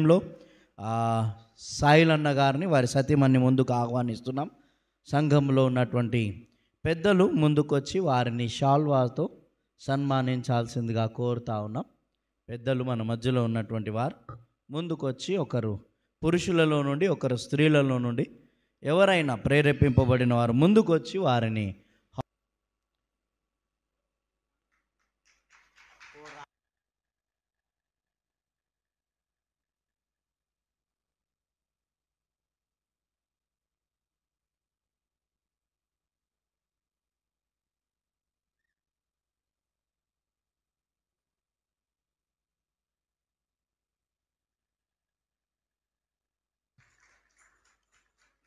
సమయంలో సాయిల్ అన్న గారిని వారి సతీమణిని ముందుకు ఆహ్వానిస్తున్నాం. సంఘంలో ఉన్నటువంటి పెద్దలు ముందుకొచ్చి వారిని షాల్వాతో సన్మానించాల్సిందిగా కోరుతా ఉన్నాం. పెద్దలు మన మధ్యలో ఉన్నటువంటి వారు ముందుకొచ్చి, ఒకరు పురుషులలో నుండి ఒకరు స్త్రీలలో నుండి ఎవరైనా ప్రేరేపింపబడిన వారు ముందుకొచ్చి వారిని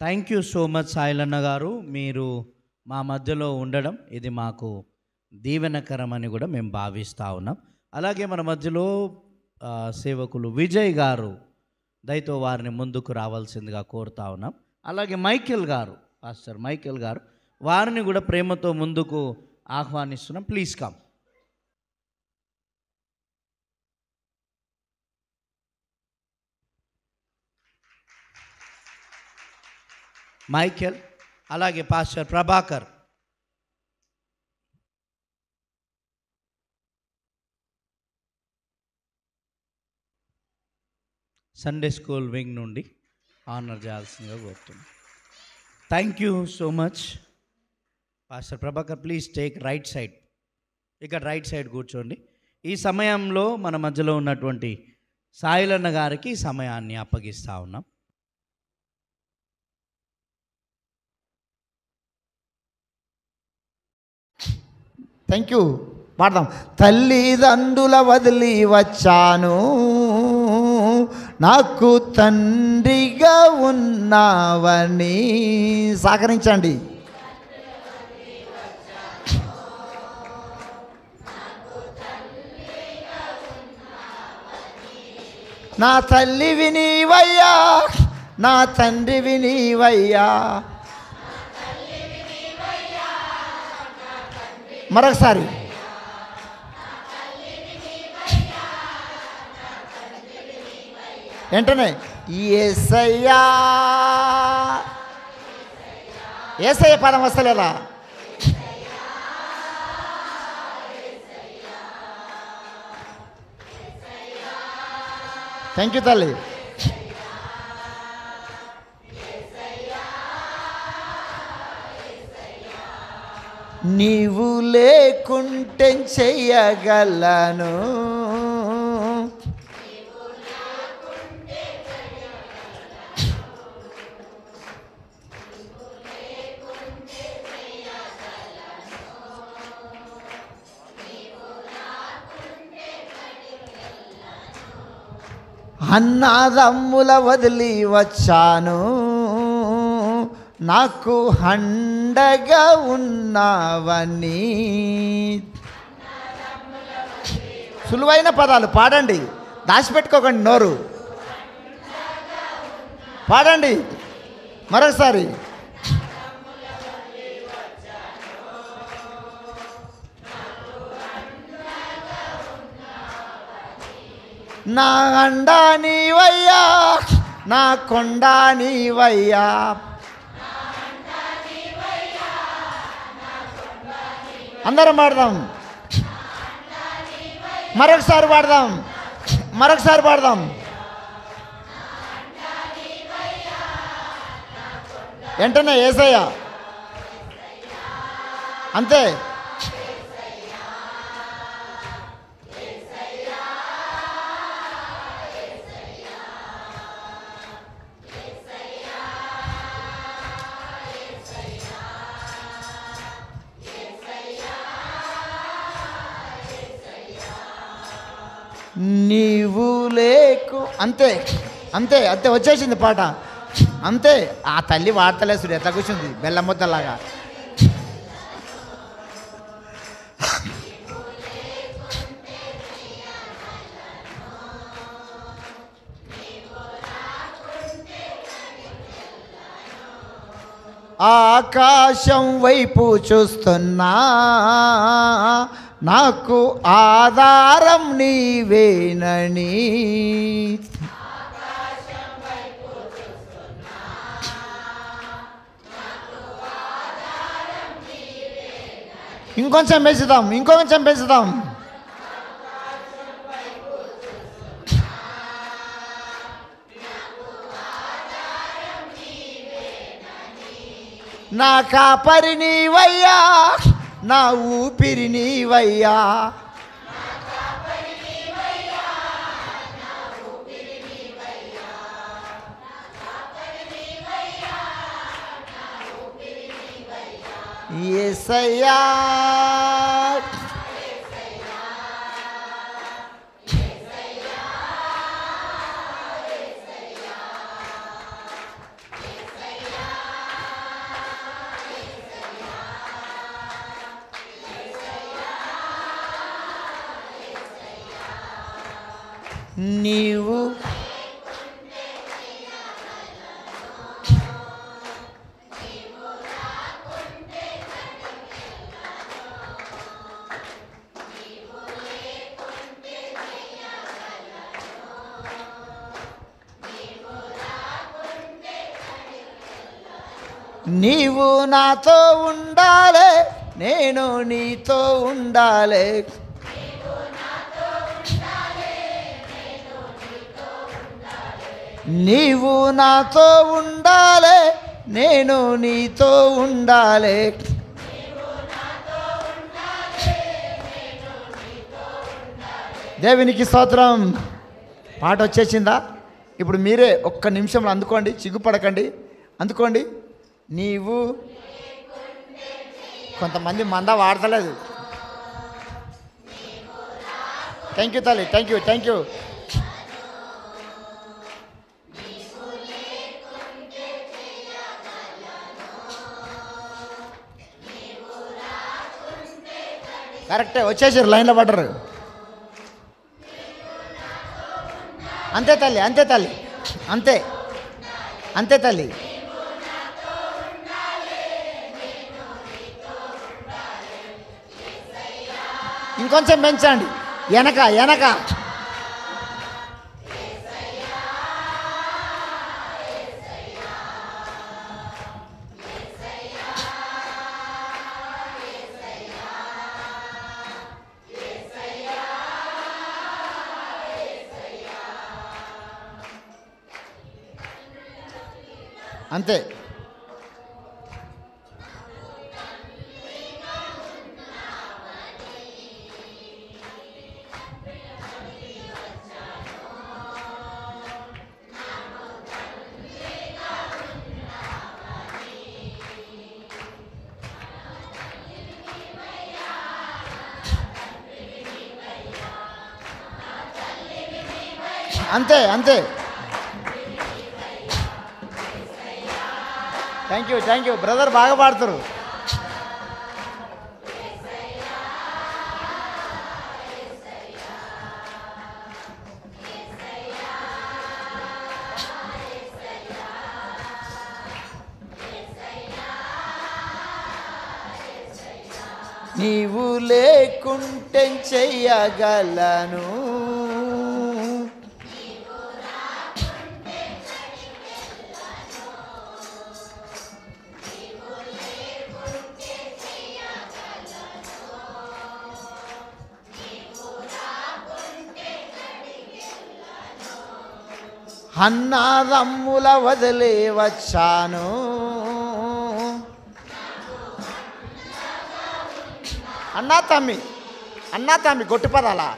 థ్యాంక్ యూ సో మచ్ సాయిలన్న గారు, మీరు మా మధ్యలో ఉండడం ఇది మాకు దీవెనకరమని కూడా మేము భావిస్తూ ఉన్నాం. అలాగే మన మధ్యలో సేవకులు విజయ్ గారు దయతో వారిని ముందుకు రావాల్సిందిగా కోరుతా ఉన్నాం. అలాగే మైకేల్ గారు, పాస్టర్ మైకేల్ గారు, వారిని కూడా ప్రేమతో ముందుకు ఆహ్వానిస్తున్నాం. Please come. మైకేల్, అలాగే pastor Prabhakar, Sunday school wing నుండి ఆనర్ చేయాల్సిందిగా కోరుతున్నాం. Thank you so much. Pastor Prabhakar, please take right side. ఇక్కడ రైట్ సైడ్ కూర్చోండి. ఈ సమయంలో మన మధ్యలో ఉన్నటువంటి సాయిలన్న గారికి సమయాన్ని అప్పగిస్తూ ఉన్నాం. Thank you. పాడదాం. తల్లిదండ్రుల వదిలి వచ్చాను, నాకు తండ్రిగా ఉన్నావని. సహకరించండి. నా తల్లివి నీవయ్యా, నా తండ్రివి నీవయ్యా. మరొకసారి. వెంటనే యేసయ్యా. యేసయ్య పదం వస్తలేదా? థ్యాంక్ యూ తల్లి. నీవు లేకుంటే చెయ్యగలను, అన్నదమ్ముల వదిలి వచ్చాను, నాకు హండగా ఉన్నావని. సులువైన పదాలు పాడండి, దాచిపెట్టుకోకండి నోరు. పాడండి మరొకసారి. నా అండా నీవయ్యా, నా కొండ నీవయ్యా. అందరం పాడదాం. మరొకసారి పాడదాం, మరొకసారి పాడదాం. వెంటనే యేసయ్య. అంతే. నీవు లేకు. అంతే అంతే అంతే, వచ్చేసింది పాట. అంతే. ఆ తల్లి వాడతలేసుడు ఎట్లా కూర్చుంది బెల్లం ముద్దలాగా. ఆకాశం వైపు చూస్తున్నా, నాకు ఆధారం నీవేనని. ఇంకొంచెం పెంచుదాం, ఇంకొంచెం పెంచుదాం. నా కాపరి నీవయ్యా, నా ఊపిరి నీవయ్యా. యేసయ్యా నీవు నీవు నాతో ఉండాలే, నేను నీతో ఉండాలే. నీవు నాతో ఉండాలే, నేను నీతో ఉండాలే. దేవునికి స్తోత్రం. పాట వచ్చేసిందా? ఇప్పుడు మీరే ఒక్క నిమిషంలో అందుకోండి, సిగ్గుపడకండి, అందుకోండి. నీవు కొంతమంది మంద వాడతలేదు. థ్యాంక్ యూ తల్లి, థ్యాంక్ యూ, థ్యాంక్ యూ. కరెక్టే, వచ్చేసారు, లైన్లో పడ్డరు. అంతే తల్లి, అంతే తల్లి, అంతే, అంతే తల్లి. ఇంకొంచెం పెంచండి, వెనక వెనక. అంతే. అంతే అంతే. Thank you, thank you brother, బాగా పాడతారు. నీవు లేకుంటే చెయ్యగలను, అన్నాదమ్ముల వదిలే వచ్చాను. అన్నా తమ్మి గొట్టు పదాలా?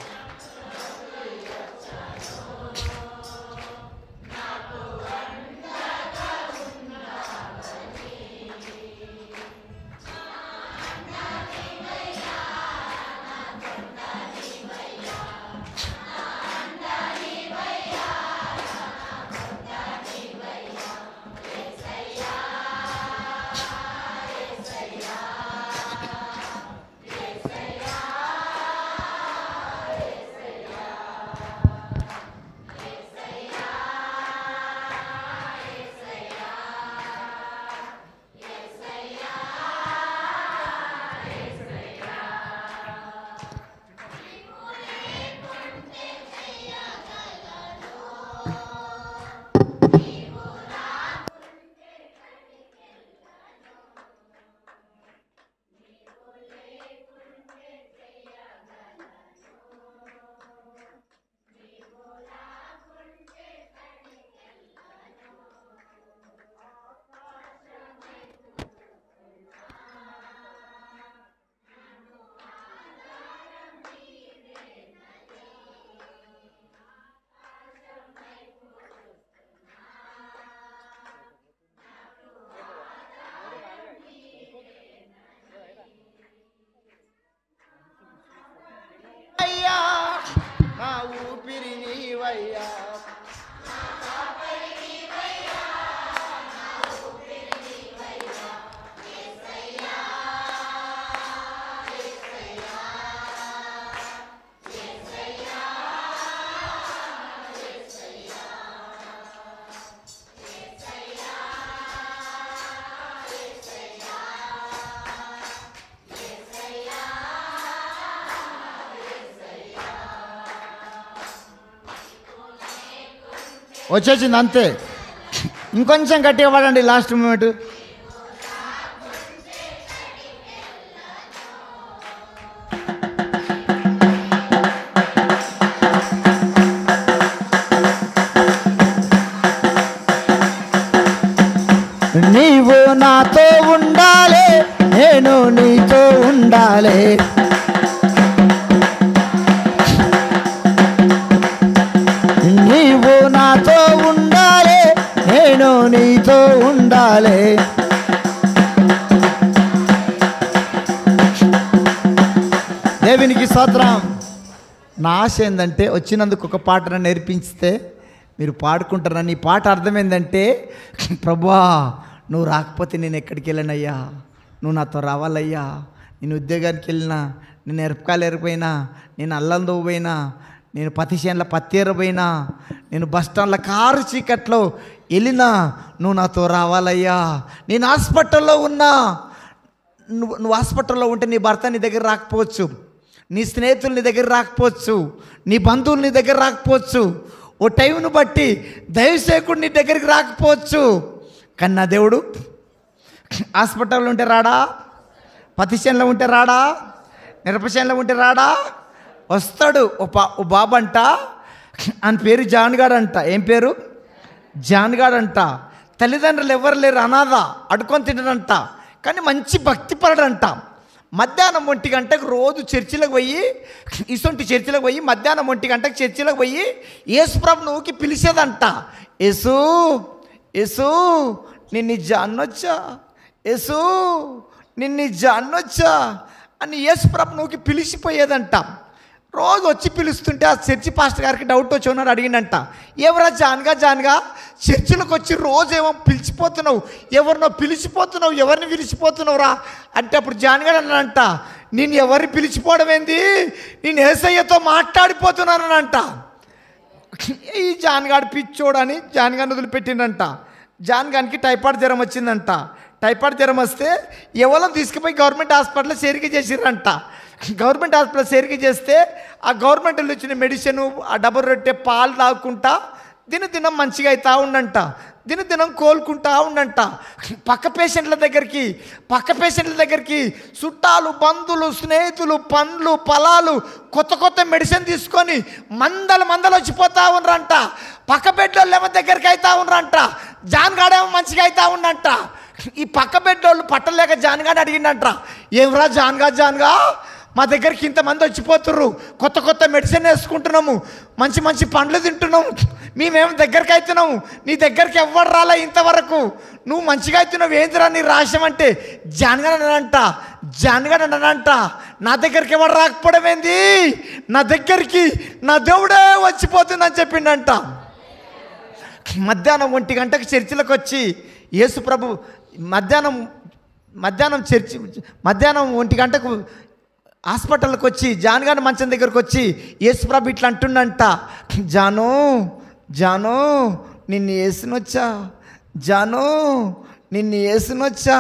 వచ్చేసింది అంతే. ఇంకొంచెం గట్టిగా పడండి లాస్ట్ మూమెంట్. నీవు నాతో ఉండాలి, నేను నీతో ఉండాలి. నీవు నాతో ఉండాలి, నేను నీతో ఉండాలి. దేవునికి స్తోత్రం. నా ఆశ ఏంటంటే వచ్చినందుకు ఒక పాటను నేర్పించితే మీరు పాడుకుంటారని. ఈ పాట అర్థం ఏంటంటే, ప్రభువా నువ్వు రాకపోతే నేను ఎక్కడికి వెళ్ళనయ్యా, నువ్వు నాతో రావాలయ్యా. నేను ఉద్యోగానికి వెళ్ళినా, నేను ఎరపకాయలు ఎరిపోయినా, నేను అల్లందో పోయినా, నేను పత్తిచేనుల పత్తేరపోయినా, నేను బస్టాండ్ల కారు చీకట్లో వెళ్ళినా నువ్వు నాతో రావాలయ్యా. నేను హాస్పిటల్లో ఉన్నా, నువ్వు హాస్పిటల్లో ఉంటే నీ భర్త నీ దగ్గర రాకపోవచ్చు, నీ స్నేహితులు నీ దగ్గర రాకపోవచ్చు, నీ బంధువులు నీ దగ్గర రాకపోవచ్చు, ఓ టైంను బట్టి దైవసేవకుడు నీ దగ్గరికి రాకపోవచ్చు. కానీ నా దేవుడు హాస్పిటల్లో ఉంటే రాడా, పత్తిచేనులో ఉంటే రాడా, మిరపచేనులో ఉంటే రాడా, వస్తాడు. ఓ బాబు అంట, ఆయన పేరు జాన్గాడ్ అంట. ఏం పేరు? జాన్గాడ్ అంట. తల్లిదండ్రులు ఎవరు లేరు, అనాథ, అడుకొని తినడంట. కానీ మంచి భక్తిపరుడంట. మధ్యాహ్నం 1 గంటకు రోజు చర్చిలకు పోయి, ఇసొంటి చర్చిలకు పోయి మధ్యాహ్నం 1 గంటకు చర్చిలకు పోయి యేసు ప్రభువుకి పిలిచేదంట. యేసు యేసు నిన్ను జాన్నొచ్చా, యేసు నిన్ను జాన్నొచ్చా అని యేసు ప్రభువుకి పిలిచిపోయేదంట. రోజు వచ్చి పిలుస్తుంటే ఆ చర్చి పాస్టర్ గారికి డౌట్ వచ్చి ఉన్నాడు, అడిగిందంట, ఎవరా జాన్గా చర్చిలకు వచ్చి రోజేమో పిలిచిపోతున్నావు, ఎవరినో పిలిచిపోతున్నావు, ఎవరిని పిలిచిపోతున్నావురా అంటే అప్పుడు జాన్గా అన్నాడంట, నేను ఎవరిని పిలిచిపోవడం ఏంది, నేను యేసయ్యతో మాట్లాడిపోతున్నానంట. ఈ జాన్గాడు పిచ్చోడని జాన్గాని వదిలిపెట్టిందంట. జాన్గానికి టైఫాయిడ్ జ్వరం వచ్చిందంట. టైఫాయిడ్ జ్వరం వస్తే ఎవరో తీసుకుపోయి గవర్నమెంట్ హాస్పిటల్లో చేరిక చేసిరంట. గవర్నమెంట్ హాస్పిటల్ చేరిక చేస్తే ఆ గవర్నమెంట్లో ఇచ్చిన మెడిసిన్, ఆ డబ్బు రొట్టె పాలు తాగుకుంటా దినదినం మంచిగా అవుతా ఉండంట, దినదినం కోలుకుంటా ఉండంట. పక్క పేషెంట్ల దగ్గరికి చుట్టాలు, బంధువులు, స్నేహితులు, పండ్లు, ఫలాలు, కొత్త మెడిసిన్ తీసుకొని మందలు వచ్చిపోతా ఉన్నరంట. పక్క బెడ్డోళ్ళు ఏమో దగ్గరికి అవుతా ఉన్నరంట, జాన్గాడేమో మంచిగా అవుతా ఉండంట. ఈ పక్క బెడ్డోళ్ళు పట్టలేక జాన్గాడు అడిగిందంట, ఏమరా జాన్గా మా దగ్గరికి ఇంతమంది వచ్చిపోతుర్రు, కొత్త మెడిసిన్ వేసుకుంటున్నాము, మంచి పండ్లు తింటున్నాము, మేమేమో దగ్గరికి అవుతున్నాము, నీ దగ్గరికి ఎవ్వరు రాలే ఇంతవరకు, నువ్వు మంచిగా అవుతున్నావు, ఏందిరా నీ రాశం అంటే జాన్గాడు అన్నాడంట, నా దగ్గరికి ఎవరు రాకపోవడం ఏంది, నా దగ్గరికి నా దేవుడే వచ్చిపోతుందని చెప్పిండంట. మధ్యాహ్నం 1 గంటకు చర్చిలకు వచ్చి యేసు ప్రభు మధ్యాహ్నం 1 గంటకు హాస్పిటల్కి వచ్చి జాన్గాని మంచం దగ్గరకు వచ్చి యేసు ప్రభు ఇట్లా అంటుండంట, జాను నిన్ను వేసినొచ్చా, జాను నిన్ను వేసినొచ్చా.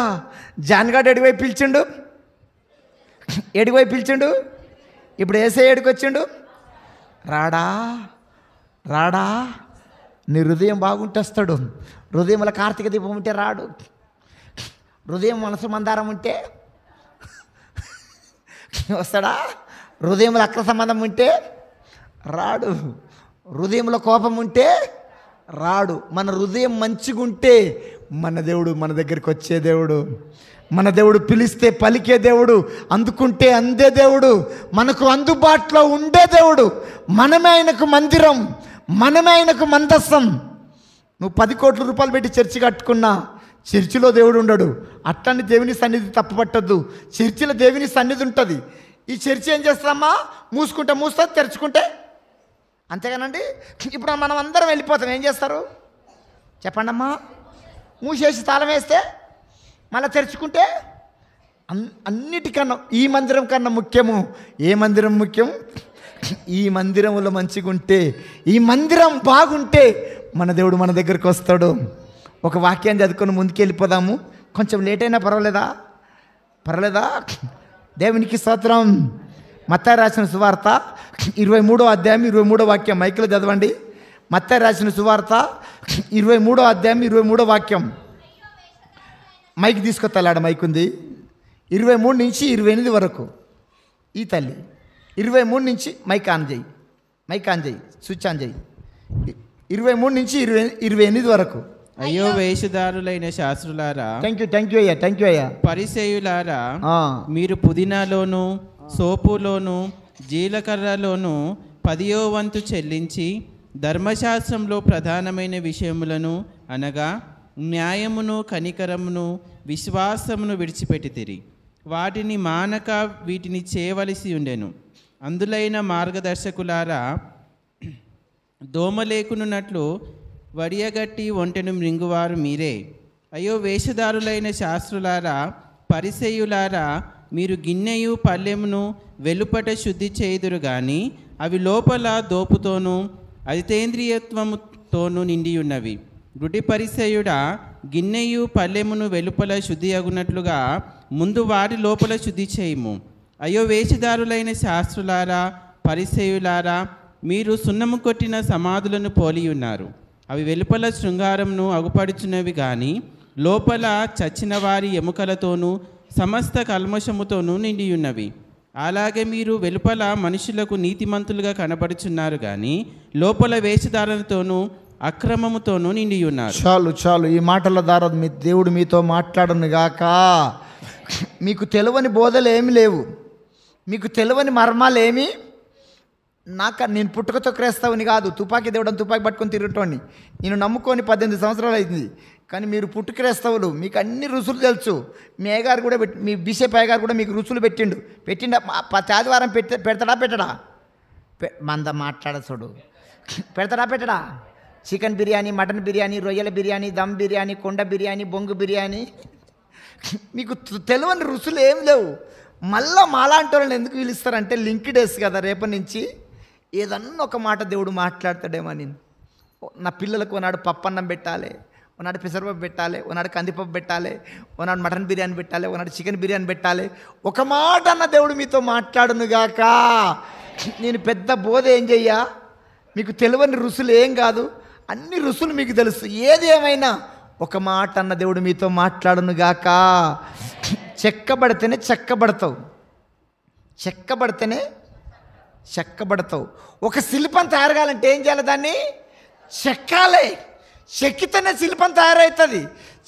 జాన్గాడు ఎడివైపు పిలిచిండు, ఇప్పుడు ఏసే ఏడికి వచ్చిండు, రాడా నీ హృదయం బాగుంటే వస్తాడు. హృదయంలో కార్తీక దీపం ఉంటే రాడు, హృదయం మనసు మందారం ఉంటే వస్తాడా, హృదయంలో అక్ర సంబంధం ఉంటే రాడు, హృదయంలో కోపం ఉంటే రాడు. మన హృదయం మంచిగా ఉంటే మన దేవుడు మన దగ్గరికి వచ్చే దేవుడు, మన దేవుడు పిలిస్తే పలికే దేవుడు, అందుకుంటే అందే దేవుడు, మనకు అందుబాటులో ఉండే దేవుడు. మనమే ఆయనకు మందిరం, మనమే ఆయనకు మందస్సం. నువ్వు 10 కోట్ల రూపాయలు పెట్టి చర్చి కట్టుకున్నా చర్చిలో దేవుడు ఉండడు. అట్లాంటి దేవుని సన్నిధి తప్పుపట్టద్దు. చర్చిలో దేవుని సన్నిధి ఉంటుంది. ఈ చర్చి ఏం చేస్తామా, మూసుకుంటే తెరుచుకుంటే అంతేగానండి. ఇప్పుడు మనం అందరం వెళ్ళిపోతాం, ఏం చేస్తారు చెప్పండి అమ్మా, మూసేసి తాళం వేస్తే మళ్ళీ తెరుచుకుంటే అన్నిటికన్నా ఈ మందిరం కన్నా ముఖ్యము. ఏ మందిరం ముఖ్యం? ఈ మందిరంలో మంచిగా ఉంటే, ఈ మందిరం బాగుంటే మన దేవుడు మన దగ్గరికి వస్తాడు. ఒక వాక్యాన్ని చదువుకొని ముందుకెళ్ళిపోదాము. కొంచెం లేట్ అయినా పర్వాలేదా? దేవునికి స్తోత్రం. మత్తయి రాసిన సువార్త 23వ అధ్యాయం 23వ వాక్యం మైకులో చదవండి. మత్తయి రాసిన సువార్త 23వ అధ్యాయం 23వ వాక్యం. మైక్ తీసుకొస్తాడు, మైక్ ఉంది. 23 నుంచి 28 వరకు. ఈ తల్లి 23 నుంచి మైక్ ఆన్ చేయి, స్విచ్ ఆన్ చేయి. 23 నుంచి 28 వరకు. అయ్యో వేషధారులైన శాస్త్రులారా, థ్యాంక్ యూ అయ్యా. పరిసయ్యులారా, మీరు పుదీనాలోను సోపులోను జీలకర్రలోను 10వ వంతు చెల్లించి ధర్మశాస్త్రంలో ప్రధానమైన విషయములను అనగా న్యాయమును, కనికరమును, విశ్వాసమును విడిచిపెట్టితిరి. వాటిని మానక వీటిని చేయవలసి ఉండెను. అందులైన మార్గదర్శకులారా, దోమ లేకున్నట్లు వడియగట్టి ఒంటెను మృంగువారు మీరే. అయ్యో వేషధారులైన శాస్త్రులారా, పరిసయ్యులారా, మీరు గిన్నెయు పల్లెమును వెలుపట శుద్ధి చేయుదురు గాని అవి లోపల దోపుతోనూ అజితేంద్రియత్వముతోనూ నిండి ఉన్నవి. గుడి పరిసయ్యుడా, గిన్నెయు పల్లెమును వెలుపల శుద్ధి అగునట్లుగా ముందు వారి లోపల శుద్ధి చేయుము. అయ్యో వేషధారులైన శాస్త్రులారా, పరిసయ్యులారా, మీరు సున్నము కొట్టిన సమాధులను పోలి ఉన్నారు. అవి వెలుపల శృంగారంను అగుపడుచున్నవి కానీ లోపల చచ్చిన వారి ఎముకలతోనూ సమస్త కల్మషముతోనూ నిండి ఉన్నవి. అలాగే మీరు వెలుపల మనుషులకు నీతిమంతులుగా కనబడుచున్నారు కానీ లోపల వేషధారణతోనూ అక్రమముతోనూ నిండి ఉన్నారు. చాలు ఈ మాటల ద్వారా మీ దేవుడు మీతో మాట్లాడును గాక. మీకు తెలియని బోధలు ఏమి లేవు, మీకు తెలియని మర్మాలు ఏమి. నేను పుట్టుకతో క్రైస్తవుని కాదు, తుపాకీ పట్టుకొని తిరగటోని. నేను నమ్ముకొని 18 సంవత్సరాలు అయింది. కానీ మీరు పుట్టు క్రైస్తవులు, మీకు అన్ని రుసులు తెలుసు. మీ అయ్యగారు కూడా మీ బిషప్ అయ్యగారు కూడా మీకు రుసులు పెట్టిండు. ఆదివారం పెట్టడా మంద మాట్లాడచుడు, పెట్టడా చికెన్ బిర్యానీ, మటన్ బిర్యానీ, రొయ్యల బిర్యానీ, దమ్ బిర్యానీ, కొండ బిర్యానీ, బొంగు బిర్యానీ. మీకు తెలియని రుసులు ఏం లేవు. మళ్ళా మాలాంటి వాళ్ళని ఎందుకు పిలుస్తారంటే లింక్డ్ డేస్ కదా. రేపటి నుంచి ఏదన్నా ఒక మాట దేవుడు మాట్లాడతాడేమో. నేను నా పిల్లలకు ఒకనాడు పప్పన్నం పెట్టాలి, ఒకనాడు పెసరపప్పు పెట్టాలి, ఒకనాడు కందిపప్పు పెట్టాలి, ఒకనాడు మటన్ బిర్యానీ పెట్టాలి, ఒకనాడు చికెన్ బిర్యానీ పెట్టాలి. ఒక మాట అన్న దేవుడు మీతో మాట్లాడునుగాక. నేను పెద్ద బోధ ఏం చెయ్యా, మీకు తెలియని రుసులు ఏం కాదు, అన్ని రుసులు మీకు తెలుసు. ఏది ఏమైనా ఒక మాట అన్న దేవుడు మీతో మాట్లాడునుగాక. చెక్కబడితేనే చెక్కబడతావు. ఒక శిల్పం తయారు కావాలంటే ఏం చేయాలి? దాన్ని చెక్కాలి. చెక్కితేనే శిల్పం తయారవుతుంది.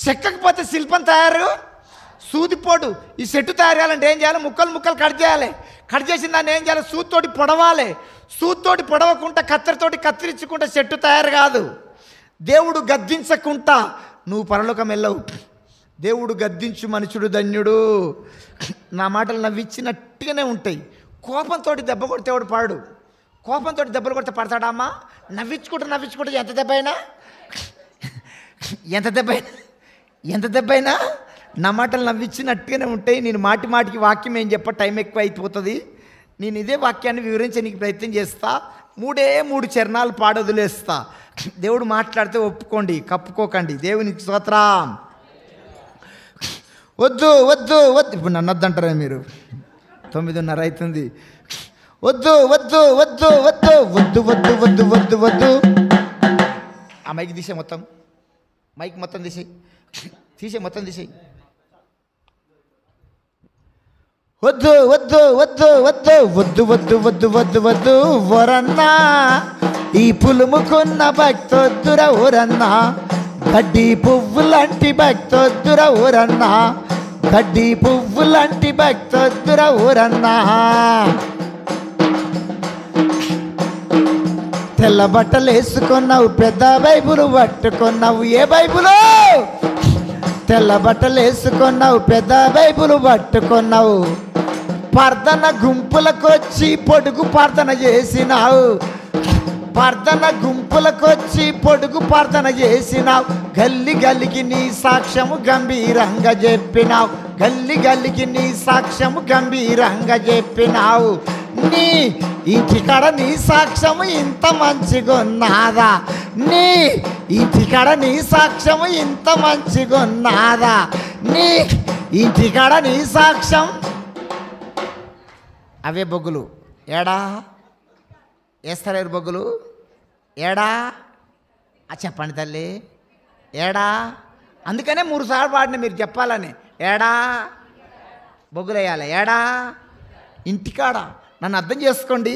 చెక్కకపోతే శిల్పం తయారు సూదిపోడు. ఈ చెట్టు తయారు కావాలంటే ఏం చేయాలి? ముక్కలు కట్ చేయాలి. కట్ చేసిన దాన్ని ఏం చేయాలి? సూత్తోటి పొడవాలి. సూత్తోటి పొడవకుండా కత్తెరతోటి కత్తిరించుకుంటే చెట్టు తయారు కాదు. దేవుడు గద్దించకుండా నువ్వు పరలోకం వెళ్ళవు. దేవుడు గద్దించు మనుషుడు ధన్యుడు. నా మాటలు నవ్విచ్చినట్టుగానే ఉంటాయి. కోపంతో దెబ్బ కొడితే ఎవడు పాడు. కోపంతో దెబ్బలు కొడితే పడతాడమ్మా? నవ్వించుకుంటూ ఎంత దెబ్బ అయినా నా మాటలు నవ్విచ్చినట్టుగానే ఉంటాయి. నేను మాటికి వాక్యం ఏం టైం ఎక్కువ అయిపోతుంది. నేను ఇదే వాక్యాన్ని వివరించడానికి ప్రయత్నం చేస్తా. 3 చరణాలు పాడొదిలేస్తా. దేవుడు మాట్లాడితే ఒప్పుకోండి, కప్పుకోకండి. దేవునికి స్తోత్రం. వద్దు ఇప్పుడు నన్ను వద్దంటారా మీరు? 9:30 అవుతుంది. వద్దు. ఆ మైక్ తీసే, మైక్ మొత్తం తీసేయి. వద్దు వరన్నా, ఈ పులుముకున్న భక్తొద్దుర ఊరన్నా. గడ్డి పువ్వులాంటి భక్తొద్దుర ఊరన్నా. తెల్ల బట్టలు వేసుకున్నావు, పెద్ద బైబులు పట్టుకున్నావు. ఏ బైబులు? తెల్ల బట్టలు వేసుకున్నావు, పెద్ద బైబులు పట్టుకున్నావు. ప్రార్థన గుంపులకొచ్చి పొడుగు ప్రార్థన చేసినావు. గల్లికి నీ సాక్ష్యము గంభీరంగా చెప్పినావు. నీ ఇంటికాడ నీ సాక్ష్యము ఇంత మంచిగున్నాదా? నీ ఇంటికాడ నీ సాక్ష్యం. అవే బొగ్గులు ఏడా వేస్తారు? బొగ్గులు ఏడా చెప్పండి తల్లి, ఏడా? అందుకనే 3 సార్లు పాడిన, మీరు చెప్పాలని. ఏడా బొగ్గులేయాలి, ఏడా ఇంటికాడ. నన్ను అర్థం చేసుకోండి.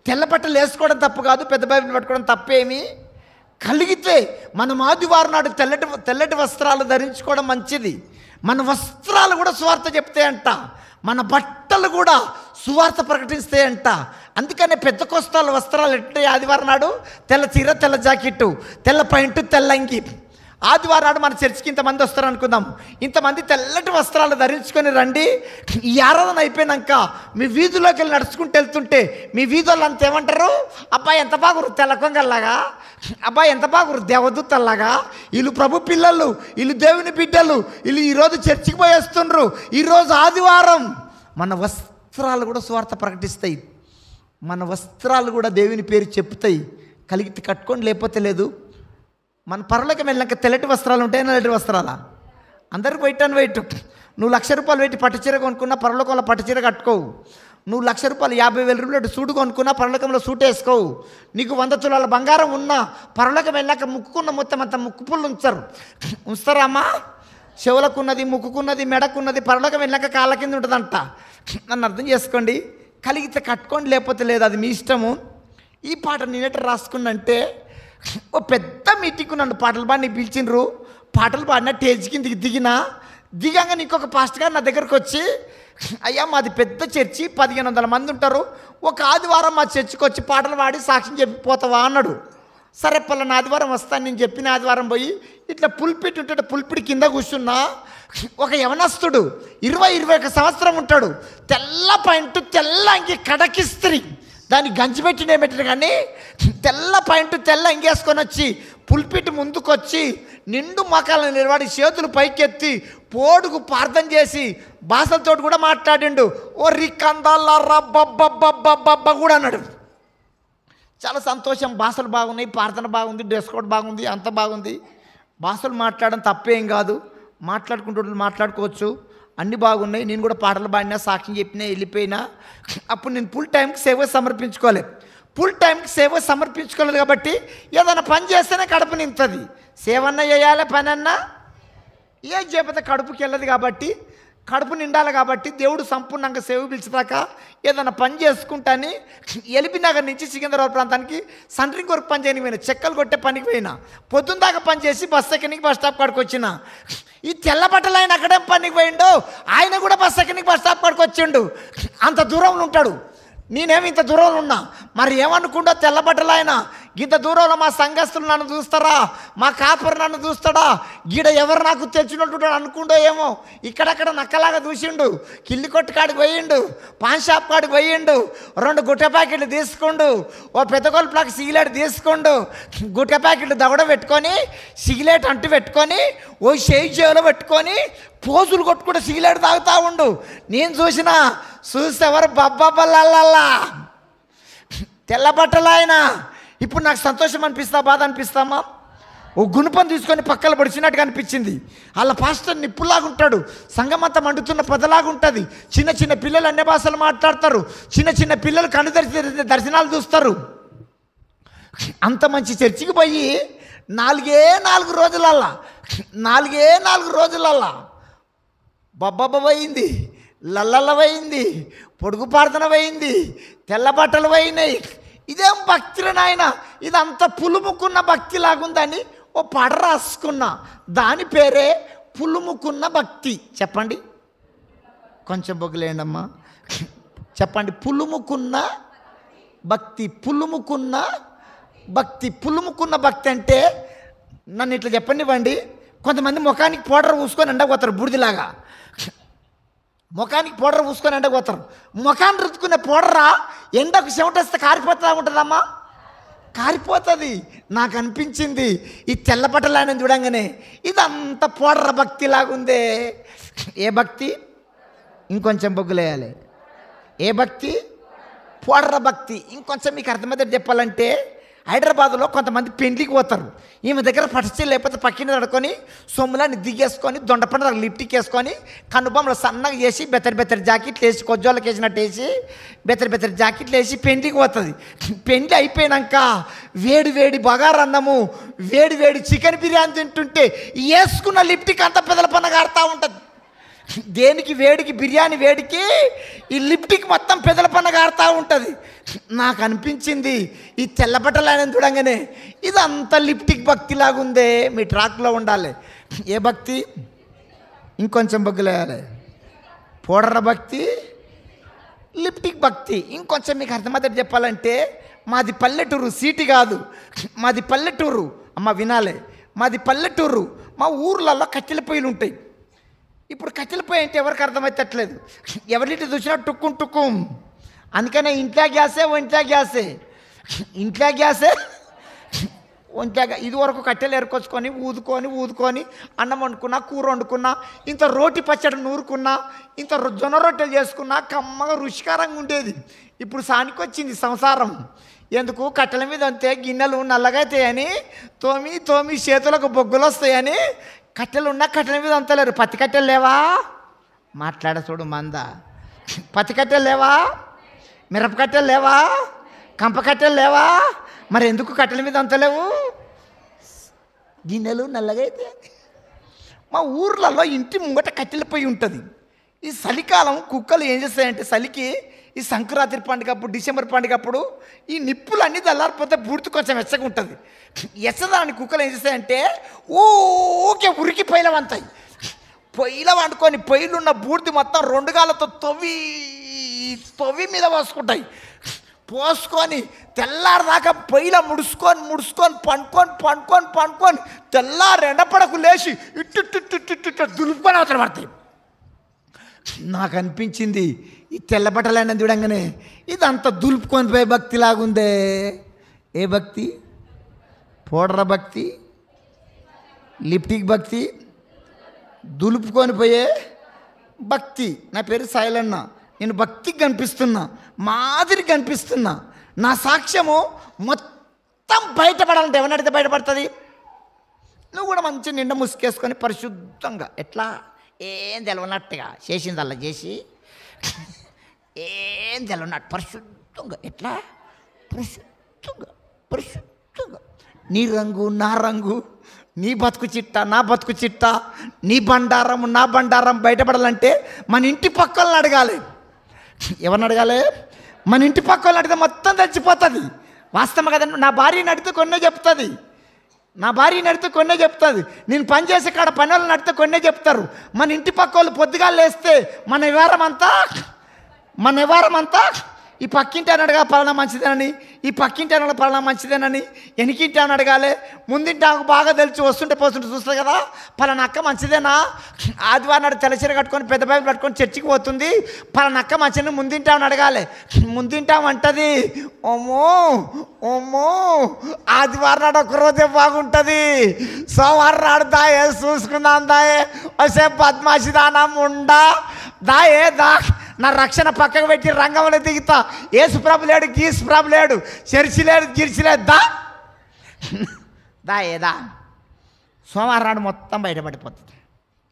తెల్ల బట్టలు వేసుకోవడం తప్పు కాదు, పెద్ద బైబిల్ పట్టుకోవడం తప్పేమి. కలిగితే మనం ఆదివారం నాడు తెల్లటి వస్త్రాలు ధరించుకోవడం మంచిది. మన వస్త్రాలు కూడా సువార్త చెప్తాయంట, మన బట్టలు కూడా సువార్త ప్రకటిస్తాయంట. అందుకనే పెద్ద కోస్తాల వస్త్రాలు ఎట్టే ఆదివారం నాడు తెల్ల చీర, తెల్ల జాకెట్టు, తెల్ల పాయింట్, తెల్ల అంగి. ఆదివారం నాడు మన చర్చికి ఇంతమంది వస్తారు అనుకుందాం, ఇంతమంది తెల్లటి వస్త్రాలు ధరించుకొని రండి. ఈ ఆరాధన అయిపోయినాక మీ వీధిలోకి వెళ్ళి నడుచుకుంటూ వెళ్తుంటే మీ వీధుల్లో అంత ఏమంటారు? అబ్బాయి ఎంత బాగురు తెల్ల కొంగల్లాగా, అబ్బాయి ఎంత బాగురు దేవదూతల్లాగా, వీళ్ళు ప్రభు పిల్లలు, వీళ్ళు దేవుని బిడ్డలు, వీళ్ళు ఈరోజు చర్చికి పోయి వస్తుండ్రు, ఈరోజు ఆదివారం. మన వస్త్రాలు కూడా సువార్త ప్రకటిస్తాయి, మన వస్త్రాలు కూడా దేవుని పేరు చెప్తాయి. కలిగితే కట్టుకోండి, లేకపోతే లేదు. మన పరలోకం వెళ్ళాక తెల్లటి వస్త్రాలు ఉంటాయి, నల్లటి వస్త్రాలా? అందరికి వైట్ అండ్ వైట్. నువ్వు 1,00,000 రూపాయలు పెట్టి పట్టుచీర కొనుక్కున్నా పరలోకంలో పట్టుచీర కట్టుకోవు. నువ్వు 1,00,000 రూపాయలు 50,000 రూపాయలు సూటు కొనుక్కున్నా పరలోకంలో సూట్ వేసుకోవు. నీకు 100 తులాల బంగారం ఉన్నా పరలోకం వెళ్ళాక ముక్కుకున్న మొత్తం అంత ముక్కు పుల్లు ఉంచుతారా అమ్మా? చెవులకున్నది, ముక్కుకున్నది, మెడకున్నది పరలోకం వెళ్ళాక కాళ్ళ కింద ఉంటుందంట. నన్ను అర్థం చేసుకోండి. కలిగితే కట్టుకోండి, లేకపోతే లేదు, అది మీ ఇష్టము. ఈ పాట నేనెట రాసుకున్నంటే, ఓ పెద్ద మీటింగ్కు నన్ను పాటలు పాడి పిలిచిండ్రు. పాటలు పాడిన స్టేజ్ కిందికి దిగంగా నీకొక పాస్టర్ గారు నా దగ్గరకు వచ్చి, అయ్యా మాది పెద్ద చర్చి, 1,500 మంది ఉంటారు, ఒక ఆదివారం మా చర్చికి వచ్చి పాటలు పాడి సాక్ష్యం చెప్పిపోతావా అన్నాడు. సరే పలానా ఆదివారం వస్తాను. నేను చెప్పిన ఆదివారం పోయి ఇట్లా పుల్పిట్ ఉంటే పుల్పిట్ కింద కూర్చున్నా. ఒక యవనస్తుడు 20-21 సంవత్సరం ఉంటాడు, తెల్ల పాయింట్, తెల్ల అంగి, కడకిస్త్రీ, దాన్ని గంజి పెట్టినే పెట్టిన కానీ తెల్ల పాయింట్, తెల్ల అంగేసుకొని వచ్చి పుల్పిట్ ముందుకొచ్చి నిండు మకాలను నిలబడి చేతులు పైకెత్తి పోడుకు ప్రార్థన చేసి భాషలతో కూడా మాట్లాడిండు. ఓ రికందాల్లారా బబ్బ కూడా అన్నాడు. చాలా సంతోషం. భాషలు బాగున్నాయి, ప్రార్థన బాగుంది, డ్రెస్ కోడ్ బాగుంది, అంత బాగుంది. భాషలు మాట్లాడడం తప్పేం కాదు, మాట్లాడుకోవచ్చు, అన్నీ బాగున్నాయి. నేను కూడా పాటలు పాడినా, సాక్ష్యం చెప్పినా, వెళ్ళిపోయినా. అప్పుడు నేను ఫుల్ టైంకి సేవ సమర్పించుకోలేదు. ఫుల్ టైంకి సేవ సమర్పించుకోలేదు కాబట్టి ఏదైనా పని చేస్తేనే కడుపు నింపుతుంది. సేవన్నా చేయాలి, పని అన్నా ఏం చేయకపోతే కడుపుకి వెళ్ళదు. కాబట్టి కడుపు నిండాలి. కాబట్టి దేవుడు సంపూర్ణంగా సేవ పిలిచేదాకా ఏదైనా పని చేసుకుంటాని ఎల్బీ నగర్ నుంచి సికింద్రాబాద్ ప్రాంతానికి సెంట్రింగ్ వర్క్ పని చేయడానికి పోయినా, చెక్కలు కొట్టే పనికి పోయినా. పొద్దున్న దాకా పని చేసి బస్ ఎక్కనికి బస్ స్టాప్ కాడికి వచ్చిన. ఈ తెల్ల బట్టలు ఆయన అక్కడే పనికి పోయిండు, ఆయన కూడా బస్ ఎక్కనికి బస్ స్టాప్ కాడికి వచ్చిండు. అంత దూరంలో ఉంటాడు, నేనేమి ఇంత దూరంలో ఉన్నా. మరి ఏమనుకుంటా తెల్ల బట్టలు ఆయన ఇంత దూరంలో మా సంఘస్థులు నన్ను చూస్తారా, మా కాపరు నన్ను చూస్తాడా, గీడ ఎవరు నాకు తెచ్చినట్టు అనుకుండో ఏమో. ఇక్కడక్కడ నక్కలాగా చూసిండు. కిల్లి కొట్టు కాడికి పోయిండు, పాన్ షాప్ కాడికి పోయిండు, 2 గుట్ట ప్యాకెట్లు తీసుకోండు, ఓ పెద్ద కొలుపులాగా సిగలేట్ తీసుకోండు, గుట్ట ప్యాకెట్లు దవడ పెట్టుకొని సిగలేట్ అంటు పెట్టుకొని ఓ చేయిలో పెట్టుకొని పోజులు కొట్టుకుంటూ సిగలేట్ తాగుతూ ఉండు. నేను చూస్తే ఎవరు బబ్బల్లా తెల్ల బట్టలు ఆయన. ఇప్పుడు నాకు సంతోషం అనిపిస్తా, బాధ అనిపిస్తామా? ఓ గుణపం తీసుకొని పక్కన పడిచినట్టుగా అనిపించింది. వాళ్ళ పాస్టర్ నిప్పులాగా ఉంటాడు, సంఘమంతా మండుతున్న పొదలాగా ఉంటుంది. చిన్న పిల్లలు అన్ని భాషలు మాట్లాడతారు, చిన్న పిల్లలు కన్ను దర్శనాలు చూస్తారు. అంత మంచి చర్చికి పోయి 4 రోజులల్లా బబ్బబ్బ పోయింది, లల్లల పోయింది, పొడుగు ప్రార్థన పోయింది, తెల్ల బట్టలు పోయినాయి. ఇదేం భక్తిరా నాయన, ఇదంతా పులుముకున్న భక్తి లాగుందని ఓ పాట రాసుకున్నా. దాని పేరే పులుముకున్న భక్తి. చెప్పండి, కొంచెం బొగ్గులేండమ్మా, చెప్పండి. పులుముకున్న భక్తి. పులుముకున్న భక్తి అంటే నన్ను ఇట్లా చెప్పనివ్వండి. కొంతమంది ముఖానికి పౌడర్ పూసుకొని ఎండపోతారు, బూడిదిలాగా. ముఖానికి పౌడర్ పూసుకొని ఎండపోతారు. ముఖాన్ని రుద్దుకునే పౌడరా ఎండకు చెమటేస్తే కారిపోతా ఉంటుందమ్మా, కారిపోతుంది. నాకు అనిపించింది ఈ తెల్ల బట్టలు ఆయన చూడంగానే ఇదంతా పౌడర్ భక్తి లాగుందే. ఏ భక్తి? ఇంకొంచెం బొగ్గులేయాలి. ఏ భక్తి? పౌడర్ భక్తి. ఇంకొంచెం మీకు అర్థమైతే చెప్పాలంటే హైదరాబాద్లో కొంతమంది పెండ్లికి పోతారు. ఈమె దగ్గర పట్టించి లేకపోతే పక్కిన తడుకొని సొమ్ములని దిగేసుకొని దొండపండు లిప్టిక్ వేసుకొని కనుబొమ్మలు సన్నగా చేసి బెత్తరి జాకెట్లు వేసి కొజ్జోళ్ళకి వేసినట్టు వేసి బెత్తరి జాకెట్లు వేసి పెండ్లికి పోతుంది. పెండ్లి అయిపోయాక వేడి బగారన్నము వేడి చికెన్ బిర్యానీ తింటుంటే వేసుకున్న లిప్టిక్ అంతా పెదల పన్నగా ఆడుతూ ఉంటుంది. దేనికి వేడికి బిర్యానీ వేడికి ఈ లిప్టిక్ మొత్తం పెదల పన్నగా ఆడుతూ ఉంటుంది. నాకు అనిపించింది ఈ తెల్లబట్టలు ఆయన చూడంగానే ఇదంతా లిప్టిక్ భక్తిలాగా ఉందే. మీ ట్రాక్లో ఉండాలి. ఏ భక్తి? ఇంకొంచెం బొగ్గులేయాలి. పౌడర్ భక్తి, లిప్టిక్ భక్తి. ఇంకొంచెం మీకు అర్థమవుతుంది చెప్పాలంటే, మాది పల్లెటూరు, సిటీ కాదు, మాది పల్లెటూరు. అమ్మ వినాలి, మాది పల్లెటూరు. మా ఊర్లలో కట్టెల పొయ్యిలు ఉంటాయి. ఇప్పుడు కట్టెల పొయ్యి అంటే ఎవరికి అర్థమవుతట్లేదు. ఎవరింటి చూసినా టుక్కుం. అందుకనే ఇంట్లో గ్యాసే ఒంట్లో గ్యాసే ఇది వరకు కట్టెలు ఎరుకొచ్చుకొని ఊదుకొని అన్నం వండుకున్నా, కూర వండుకున్నా, ఇంత రోటి పచ్చడి నూరుకున్నా, ఇంత జొన్న రొట్టెలు చేసుకున్నా కమ్మగా రుచికరంగా ఉండేది. ఇప్పుడు సానికొచ్చింది సంసారం. ఎందుకు? కట్టెల మీద అంతే గిన్నెలు నల్లగా అవుతాయని, తోమి చేతులకు బొగ్గులు వస్తాయని కట్టెలు ఉన్నా కట్టెల మీద అంతలేరు. పత్తి కట్టెలు లేవా? మాట్లాడ చూడు మంద. పత్తి కట్టెలు లేవా? మిరప కట్టెలు లేవా? కంప కట్టెలు లేవా? మరి ఎందుకు కట్టెల మీద అంతలేవు? గిన్నెలు నల్లగా అయితే. మా ఊర్లలో ఇంటి ముంగట కట్టెల పొయ్యి ఉంటుంది. ఈ చలికాలం కుక్కలు ఏం చేస్తాయంటే చలికి ఈ సంక్రాంతి పండుగ అప్పుడు, డిసెంబర్ పండుగ అప్పుడు ఈ నిప్పులు అన్నీ చల్లారిపోతే బూడిద కొంచెం వెచ్చగా ఉంటుంది. ఎచ్చదాని కుక్కలు ఏం చేస్తాయంటే ఊకే ఉరికి పొయ్యిల వంతాయి. పొయ్యిల వండుకొని పొయ్యిలున్న బూడిద మొత్తం 2 గాళ్ళతో తొవ్వి మీద పోసుకొని తెల్లారిదాకా పొయ్యిలో ముడుచుకొని పండుకొని తెల్లారి ఎండపడకు లేచి ఇట్టు దులుపుకొని అవతల పడతాయి. నాకు అనిపించింది ఈ తెల్లబట్టలైన చూడంగానే ఇదంతా దులుపుకొని పోయే భక్తిలాగుందే. ఏ భక్తి? పౌడర్ భక్తి, లిప్టిక్ భక్తి, దులుపుకొని పోయే భక్తి. నా పేరు సాయిలన్న. నేను భక్తికి కనిపిస్తున్నా, మాదిరి కనిపిస్తున్నా. నా సాక్ష్యము మొత్తం బయటపడాలంటే ఎవరిని అడిగితే బయటపడుతుంది? నువ్వు కూడా మంచి నిండా ముసుకేసుకొని పరిశుద్ధంగా ఎట్లా ఏం తెలవనట్టుగా చేసిందల్లా చేసి ఏం తెలవనట్టు పరిశుద్ధంగా ఎట్లా పరిశుద్ధంగా నీ రంగు నా రంగు, నీ బతుకు చిట్ట నా బతుకు చిట్ట, నీ బండారం నా బండారం బయటపడాలంటే మన ఇంటి పక్కలను అడగాలి. ఎవరిని అడగాలి? మన ఇంటి పక్కలను అడిగితే మొత్తం తెచ్చిపోతుంది. వాస్తవం కదా. నా భార్యని అడిగితే కొన్నే చెప్తుంది. నేను పనిచేసే కాడ పని వాళ్ళని అడిగితే కొన్నే చెప్తారు. మన ఇంటి పక్క వాళ్ళు పొద్దుగా లేస్తే మన వ్యవహారం అంతా ఈ పక్కింటి అని అడగాలి పలానా మంచిదేనని, ఈ పక్కింటి అని పలానా మంచిదేనని, ఎనికింటి అని అడగాలి. ముందింటి ఆమెకు బాగా తెలిసి వస్తుంటే పోతుంటే చూస్తుంది కదా, పలానా అక్క మంచిదేనా, ఆదివారం నాడు తెల్లచీర కట్టుకొని పెద్ద బైబిల్ పట్టుకొని చర్చికి పోతుంది, పలానా అక్క మంచిదని ముందింటామని అడగాలి. ముందింటామంటది ఓమో ఆదివారం నాడు ఒకరోజే బాగుంటుంది, సోమవారం నాడు దాయే చూసుకుందాం, దాయే వసే పద్మాసిదానం ఉండా దాయే దా నా రక్షణ పక్కకు పెట్టి రంగంలో దిగుతా. ఏసుప్రభు లేడు, గీసుప్రభు లేడు, చర్చి లేదు, గిరిచి లేదు, దా ఏదా సోమవారం నాడు మొత్తం బయటపడిపోతుంది.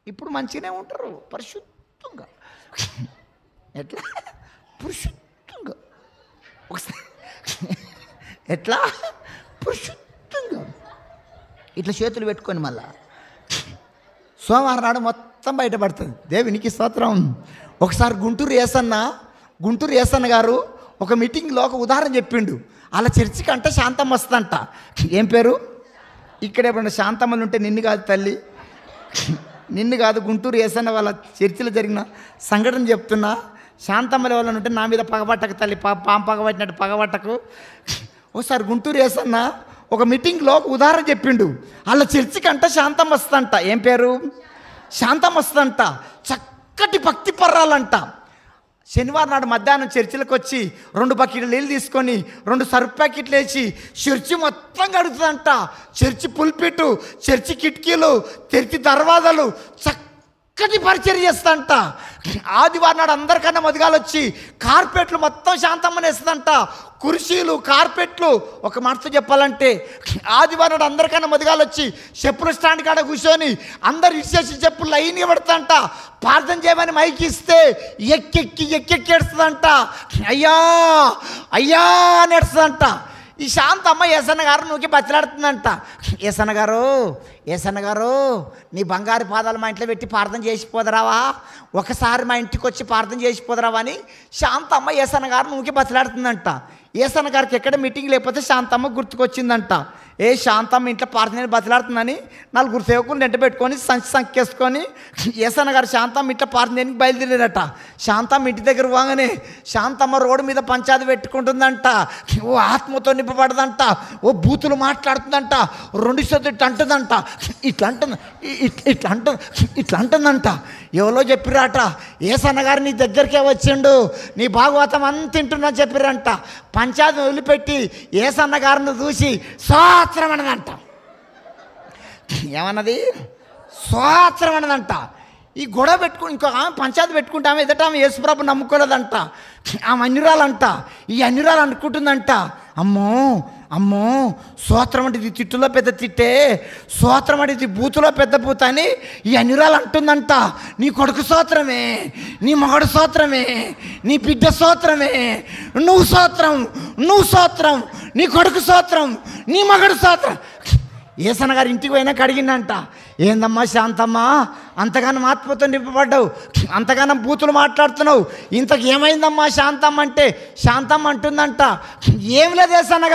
ఇప్పుడు మంచిగానే ఉంటారు పరిశుద్ధంగా. ఎట్లా పరిశుద్ధంగా? ఒకసారి ఎట్లా పరిశుద్ధంగా ఇట్లా చేతులు పెట్టుకొని మళ్ళా సోమవారం నాడు మొత్తం బయటపడుతుంది. దేవునికి స్తోత్రం. ఒకసారి గుంటూరు ఏసన్న గారు ఒక మీటింగ్లో ఒక ఉదాహరణ చెప్పిండు. అలా చర్చికి అంటే శాంతమ్మ వస్తుందంట. ఏం పేరు? ఇక్కడ ఎప్పుడన్నా శాంతమ్మలు ఉంటే నిన్ను కాదు తల్లి, నిన్ను కాదు, గుంటూరు ఏసన్న వాళ్ళ చర్చిలో జరిగిన సంఘటన చెప్తున్నా. శాంతమ్మల వాళ్ళని ఉంటే నా మీద పగబట్టకు తల్లి, పాము పగబట్టినట్టు పగబట్టకు. ఒకసారి గుంటూరు ఏసన్న ఒక మీటింగ్లో ఒక ఉదాహరణ చెప్పిండు. అలా చర్చికి అంటే శాంతమ్మ వస్తుందంట. ఏం పేరు? శాంతమ్మ వస్తుందంట. చక్కటి భక్తి పర్రాలంట. శనివారం నాడు మధ్యాహ్నం చర్చిలకు వచ్చి 2 బకెట్లు నీళ్ళు తీసుకొని 2 సర్ఫ్ ప్యాకెట్లు వేసి చర్చి మొత్తం కడుగుతుందంట. చర్చి పుల్పిటు, చర్చి కిటికీలు, చర్చి దర్వాజాలు చక్కటి పరిచయం చేస్తుందంట. ఆదివారం నాడు అందరికన్నా మొదగాలు వచ్చి కార్పెట్లు మొత్తం శాంతమ్మని వేస్తుందంట. కుర్చీలు, కార్పెట్లు. ఒక మాటతో చెప్పాలంటే ఆదివారం నాడు అందరికన్నా మొదగాలు వచ్చి చెప్పుల స్టాండ్ కాడ కూర్చొని అందరు ఇచ్చేసి చెప్పులు లైన్గా పెడతాంట. ప్రార్థన చేయమని మైకి ఇస్తే ఎక్కెక్కి ఏడుస్తుందంట. అయ్యా అయ్యా అని ఏడుస్తుందంట. ఈ శాంతమ్మ ఏసన్న గారు నువ్వుకి బతిలాడుతుందంట. ఏసన్న గారు నీ బంగారు పాదాలు మా ఇంట్లో పెట్టి ప్రార్థన చేసిపోదరావా, ఒకసారి మా ఇంటికి వచ్చి ప్రార్థన చేసిపోదరావా అని శాంతమ్మ ఏసన్న గారు నువ్వుకి బతిలాడుతుందంట. ఏసన్న గారికి ఎక్కడ మీటింగ్ లేకపోతే శాంతమ్మ గుర్తుకొచ్చిందంట. శాంతమ్మ ఇంట్లో ప్రార్థన బతిలాడుతుందని 4 సేవకులు ఎంట పెట్టుకొని సంఖ్యేసుకొని ఏసన్న గారు శాంతమ్మ ఇంట్లో ప్రార్థనకి బయలుదేరారట. శాంతమ్మ ఇంటి దగ్గర పోగానే శాంతమ్మ రోడ్డు మీద పంచాది పెట్టుకుంటుందంట. ఓ ఆత్మతో నింపబడదంట. ఓ బూతులు మాట్లాడుతుందంట. 2 చేతులు ఇట్లా అంటుందంట. ఇట్లా అంటుందంట. ఎవరో చెప్పిరాట, ఏసన్న గారు నీ దగ్గరికే వచ్చిండు, నీ భాగవతం అంత తింటున్నా చెప్పిరంట. పంచాయతీ వదిలిపెట్టి ఏసన్న గారిని చూసి స్వాత్రం అన్నదంట. ఏమన్నది? స్వాత్రం అన్నదంట. ఈ గొడవ పెట్టుకుని ఇంకో ఆమె పంచాయతీ పెట్టుకుంటే ఆమె ఎదుట ఆమె యేసుప్రభు నమ్ముకోలేదంట. ఆమె అన్యురాలంట. ఈ అన్యురాలు అనుకుంటుందంట, అమ్మో అమ్మో స్తోత్రం అంటే ఇది తిట్టులో పెద్ద తిట్టే, స్తోత్రం అంటే ఇది బూతులో పెద్ద బూత అని ఈ అన్యురాలు అంటుందంట. నీ కొడుకు స్తోత్రమే, నీ మగడు స్తోత్రమే, నీ బిడ్డ స్తోత్రమే, నువ్వు స్తోత్రం, నీ కొడుకు స్తోత్రం, నీ మగడు స్తోత్రం. ఏసన్న గారు ఇంటికి పోయినాక అడిగిందంట, ఏందమ్మా శాంతమ్మ అంతగానం ఆత్మతో నింపబడ్డావు, అంతగానం బూతులు మాట్లాడుతున్నావు, ఇంతకు ఏమైందమ్మా శాంతమ్మ అంటే శాంతమ్మ అంటుందంట, ఏం లేదు ఏసన్న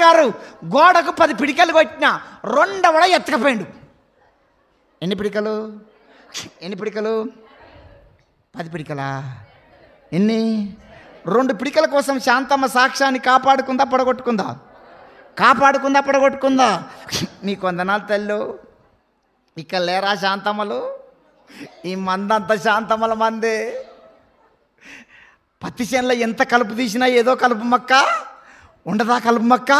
గారు గోడకు 10 పిడికలు కొట్టినా 2 ఎత్తకపోయిండు. ఎన్ని పిడికలు? 10 పిడికలా? ఎన్ని? 2 పిడికల కోసం శాంతమ్మ సాక్ష్యాన్ని కాపాడుకుందా పడగొట్టుకుందా? నీ కొందనాలు తల్లు ఇక లేరా శాంతమ్మలు? ఈ మందంతా శాంతమ్మల మందే. పత్తి చేనులో ఎంత కలుపు తీసినా ఏదో కలుపు మొక్క ఉండదా? కలుపు మొక్క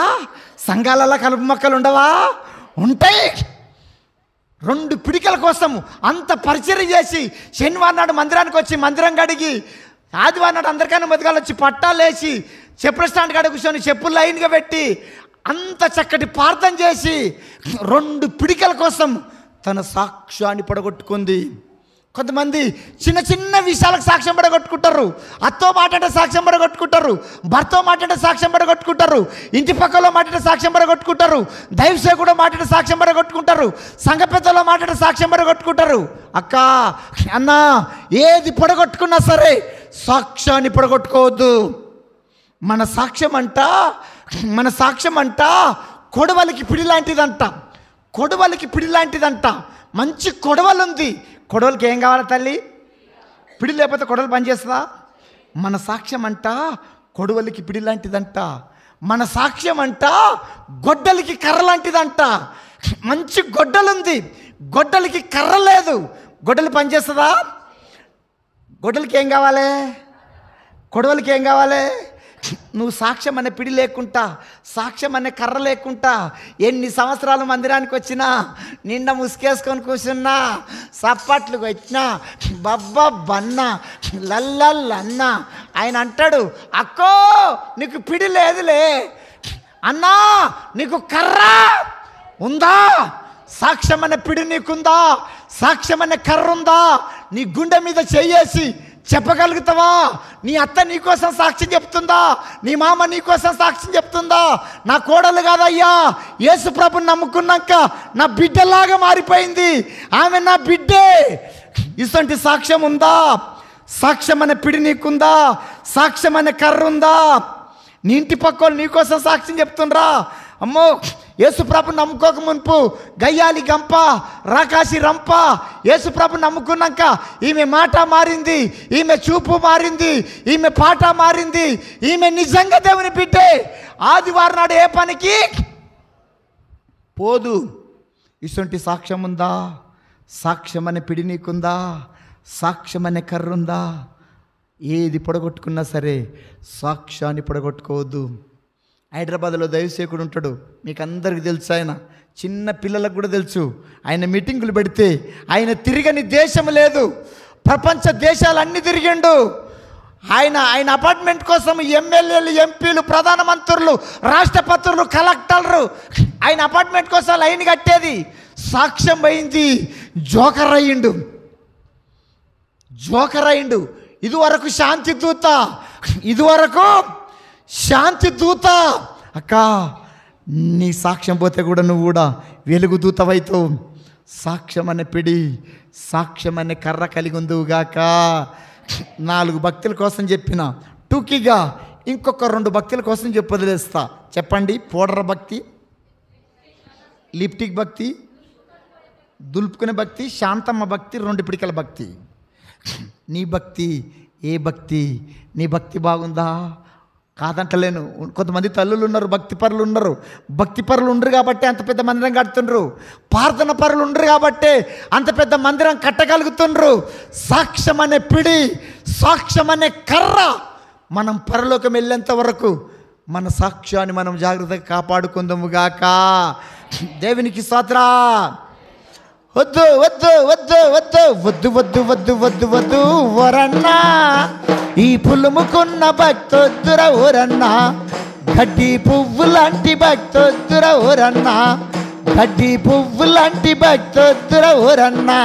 సంఘాలలో కలుపు మొక్కలు ఉండవా? ఉంటాయి. 2 పిడికల కోసం అంత పరిచయం చేసి శనివారం నాడు మందిరానికి వచ్చి మందిరం కడిగి ఆదివారం నాడు అందరికన్నా మొదగాలు వచ్చి పట్టాలు వేసి చెప్పుల స్టాండ్ కాడ కూర్చొని చెప్పులు లైన్గా పెట్టి అంత చక్కటి ప్రార్థన చేసి 2 పిడికల కోసం తన సాక్ష్యాన్ని పడగొట్టుకుంది. కొంతమంది చిన్న చిన్న విషయాలకు సాక్ష్యం పడగొట్టుకుంటారు. అత్తో మాట్లాడే సాక్ష్యం పడగొట్టుకుంటారు, భర్తతో మాట్లాడే సాక్ష్యం పడగొట్టుకుంటారు, ఇంటి పక్కలో మాట్లాడే సాక్ష్యం పడగొట్టుకుంటారు, దైవసేవకుడు మాట్లాడే సాక్ష్యం పడగొట్టుకుంటారు, సంఘ పెద్దలో మాట్లాడే సాక్ష్యం పడగొట్టుకుంటారు. అక్క అన్న ఏది పడగొట్టుకున్నా సరే సాక్ష్యాన్ని పడగొట్టుకోవద్దు. మన సాక్ష్యం అంట కొడవలికి పిడి లాంటిదంట. మంచి కొడవలు ఉంది. కొడవలికి ఏం కావాలి తల్లి? పిడి లేకపోతే కొడవలు పనిచేస్తుందా? మన సాక్ష్యం అంట కొడవలికి పిడి లాంటిదంట. మన సాక్ష్యం అంట గొడ్డలికి కర్ర లాంటిదంట. మంచి గొడ్డలుంది, గొడ్డలికి కర్ర లేదు. గొడ్డలి పనిచేస్తుందా? గొడ్డలికి ఏం కావాలి? కొడవలికి ఏం కావాలి? నువ్వు సాక్ష్యం అనే పిడి లేకుండా, సాక్ష్యం అనే కర్ర లేకుండా ఎన్ని సంవత్సరాలు మందిరానికి వచ్చినా, నిండా ముసుకేసుకొని కూర్చున్నా, సప్పట్లు వచ్చినా, బన్నా లల్లన్నా ఆయన అంటాడు, అక్కో నీకు పిడి లేదులే, అన్నా నీకు కర్ర ఉందా? సాక్ష్యం అనే పిడి నీకుందా? సాక్ష్యం అనే కర్ర ఉందా? నీ గుండె మీద చెయ్యేసి చెప్పగలుగుతావా? నీ అత్త నీకోసం సాక్ష్యం చెప్తుందా? నీ మామ నీకోసం సాక్ష్యం చెప్తుందా? నా కోడలు కాదయ్యా, యేసు ప్రభుని నమ్ముకున్నాక నా బిడ్డలాగా మారిపోయింది, ఆమె నా బిడ్డే. ఇటువంటి సాక్ష్యం ఉందా? సాక్ష్యం అనే పిడి నీకుందా? సాక్ష్యం అనే కర్ర ఉందా? నీ ఇంటి పక్కలు నీకోసం సాక్ష్యం చెప్తుండ్రా? అమ్మో యేసుప్రభు నమ్ముకోక మునుపు గయ్యాలి గంప, రాకాసి రంప. యేసుప్రభు నమ్ముకున్నాక ఈమె మాట మారింది, ఈమె చూపు మారింది, ఈమె పాట మారింది, ఈమె నిజంగా దేవుని బిడ్డే. ఆదివారం నాడు ఏ పనికి పోదు. ఇటువంటి సాక్ష్యం ఉందా? సాక్ష్యం అనే పిడి నీకుందా? సాక్ష్యం అనే కర్ర ఉందా? ఏది పొడగొట్టుకున్నా సరే సాక్ష్యాన్ని పొడగొట్టుకోవద్దు. హైదరాబాద్లో దైవసేవకుడు ఉంటాడు, మీకు అందరికీ తెలుసు. ఆయన చిన్న పిల్లలకు కూడా తెలుసు. ఆయన మీటింగులు పెడితే ఆయన తిరగని దేశం లేదు. ప్రపంచ దేశాలన్నీ తిరిగిండు. ఆయన అపార్ట్మెంట్ కోసం ఎమ్మెల్యేలు, ఎంపీలు, ప్రధానమంత్రులు, రాష్ట్రపతులు, కలెక్టర్లు ఆయన అపార్ట్మెంట్ కోసం లైన్ కట్టేది. సాక్ష్యం అయింది. జోకర్ అయిండు. ఇదివరకు శాంతి దూత, శాంతి దూత. అక్క, నీ సాక్ష్యం పోతే కూడా నువ్వు కూడా వెలుగు దూతవైతావు. సాక్ష్యం అనే పిడి, సాక్ష్యం అనే కర్ర కలిగి ఉందువుగాక. 4 భక్తుల కోసం చెప్పిన, టూకీగా ఇంకొక 2 భక్తుల కోసం వదిలేస్తా. చెప్పండి. పౌడర్ భక్తి, లిప్టిక్ భక్తి, దులుపుకునే భక్తి, శాంతమ్మ భక్తి, 2 పిడికల భక్తి. నీ భక్తి ఏ భక్తి? నీ భక్తి బాగుందా? కాదంటలేను. కొంతమంది తల్లులు ఉన్నారు, భక్తి పరులు ఉన్నారు. భక్తి పరులు ఉండరు కాబట్టి అంత పెద్ద మందిరం కడుతుండ్రు. ప్రార్థన పరులు ఉండరు కాబట్టి అంత పెద్ద మందిరం కట్టగలుగుతుండ్రు. సాక్ష్యం అనే పిడి, సాక్ష్యం అనే కర్ర మనం పరలోకం వెళ్ళేంత వరకు మన సాక్ష్యాన్ని మనం జాగ్రత్తగా కాపాడుకుందాము గాక. దేవునికి స్తోత్రం. వద్దు వద్దు వద్దు వద్దు వద్దు వద్దు వద్దు వద్దు వద్దు వరన్నా, ఈ పులుముకున్న భక్తొద్దుర ఊరన్నా. గడ్డి పువ్వు లాంటి భక్తొద్దుర ఊరన్నా, గడ్డి పువ్వు లాంటి భక్తొద్దుర ఊరన్నా.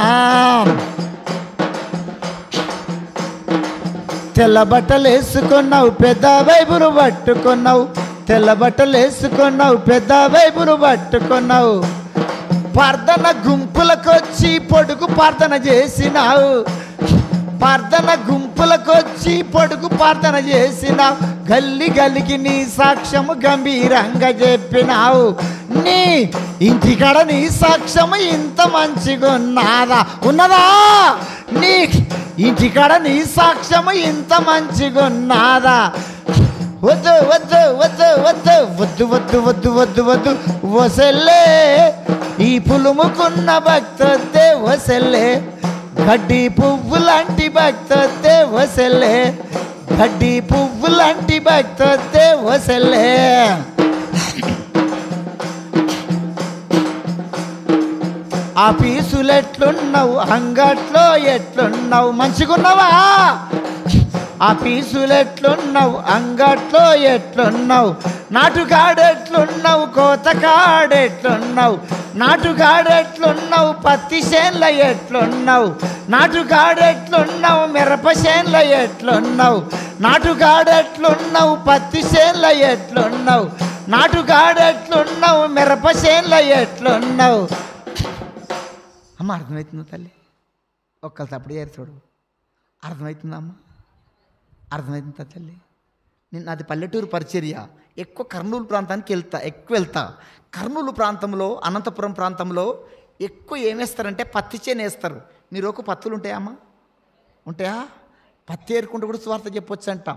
తెల్ల బట్టలు వేసుకున్నావు, పెద్ద బైబులు పట్టుకున్నావు. తెల్ల బట్టలు వేసుకున్నావు, పెద్ద బైబులు పట్టుకున్నావు. ప్రార్థన గుంపులకొచ్చి పొడుగు ప్రార్థన చేసినావు. ప్రార్థన గుంపులకొచ్చి పొడుగు ప్రార్థన చేసినావు. గల్లి గలికి నీ సాక్ష్యము గంభీరంగా చెప్పినావు. నీ ఇంటికాడ నీ సాక్ష్యము ఇంత మంచిగా ఉన్నదా? నీ ఇంటికాడ నీ సాక్ష్యము ఇంత మంచిగా ఉన్నదా? వద్దు వద్దు వద్దు వద్దు వద్దు వద్దు వద్దు వద్దు వద్దు వసల్లే, ఈ పులుముకున్న భక్తొద్దే వసల్లే. గడ్డి పువ్వు లాంటి భక్తొద్దే వసల్లే, గడ్డి పువ్వు లాంటి భక్తొద్దే వసల్లే. ఆఫీసులు ఎట్లున్నావు, అంగట్లో ఎట్లున్నావు? మంచిగున్నావా? ఆఫీసులు ఎట్లున్నావు, అంగట్లో ఎట్లున్నావు? నాటుగాడెట్లున్నావు, కోతగాడెట్లున్నావు? నాటుగాడెట్లున్నావు, పత్తి చేన్ల ఎట్లున్నావు? నాటుగాడెట్లున్నావు, మిరప చేన్ల ఎట్లున్నావు? నాటుగాడెట్లున్నావు, పత్తి చేన్ల ఎట్లున్నావు? నాటుగాడెట్లున్నావు, మిరప చేన్ల ఎట్లున్నావు? అమ్మ అర్థమవుతుందా తల్లి? ఒక్కరు తప్పుడు చేరుతాడు. అర్థమవుతుందమ్మా? అర్థమవుతుందా తల్లి? నేను అది పల్లెటూరు పరిచర్య. ఎక్కువ కర్నూలు ప్రాంతానికి ఎక్కువ వెళ్తా. కర్నూలు ప్రాంతంలో, అనంతపురం ప్రాంతంలో ఎక్కువ ఏమేస్తారంటే పత్తి చేను వేస్తారు. మీరు ఒక పత్తులు ఉంటాయమ్మా? ఉంటాయా? పత్తి ఏరుకుంటూ కూడా సువార్త చెప్పొచ్చు అంట.